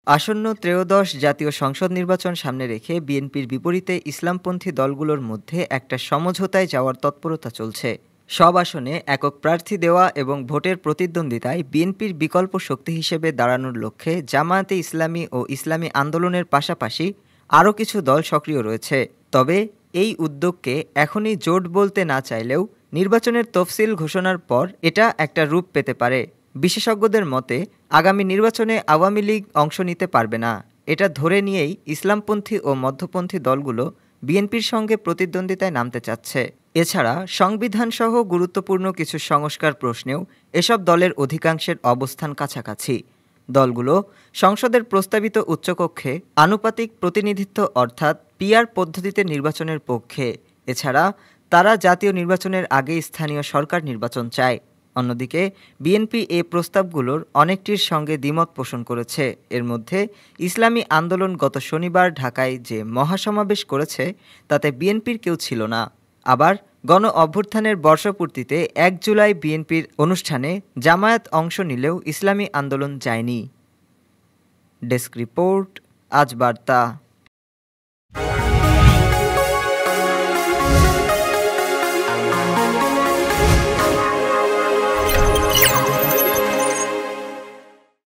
আসন্ন ত্রয়োদশ জাতীয় সংসদ নির্বাচন সামনে রেখে বিএনপির বিপরীতে ইসলামপন্থী দলগুলোর মধ্যে একটা সমঝোতায় যাওয়ার তৎপরতা চলছে। সব আসনে একক প্রার্থী দেওয়া এবং ভোটের প্রতিদ্বন্দ্বিতায় বিএনপির বিকল্প শক্তি হিসেবে দাঁড়ানোর লক্ষ্যে জামায়াতে ইসলামী ও ইসলামী আন্দোলনের পাশাপাশি আরও কিছু দল সক্রিয় রয়েছে। তবে এই উদ্যোগকে এখনই জোট বলতে না চাইলেও নির্বাচনের তফসিল ঘোষণার পর এটা একটা রূপ পেতে পারে। বিশেষজ্ঞদের মতে আগামী নির্বাচনে আওয়ামী লীগ অংশ নিতে পারবে না, এটা ধরে নিয়েই ইসলামপন্থী ও মধ্যপন্থী দলগুলো বিএনপির সঙ্গে প্রতিদ্বন্দ্বিতায় নামতে চাচ্ছে। এছাড়া সংবিধানসহ গুরুত্বপূর্ণ কিছু সংস্কার প্রশ্নেও এসব দলের অধিকাংশের অবস্থান কাছাকাছি। দলগুলো সংসদের প্রস্তাবিত উচ্চকক্ষে আনুপাতিক প্রতিনিধিত্ব অর্থাৎ পিআর পদ্ধতিতে নির্বাচনের পক্ষে। এছাড়া তারা জাতীয় নির্বাচনের আগে স্থানীয় সরকার নির্বাচন চায়। অন্যদিকে বিএনপি এ প্রস্তাবগুলোর অনেকটির সঙ্গে দ্বিমত পোষণ করেছে। এর মধ্যে ইসলামী আন্দোলন গত শনিবার ঢাকায় যে মহাসমাবেশ করেছে তাতে বিএনপির কেউ ছিল না। আবার গণ অভ্যুত্থানের বর্ষপূর্তিতে ১ জুলাই বিএনপির অনুষ্ঠানে জামায়াত অংশ নিলেও ইসলামী আন্দোলন যায়নি। ডেস্ক রিপোর্ট, আজ বার্তা।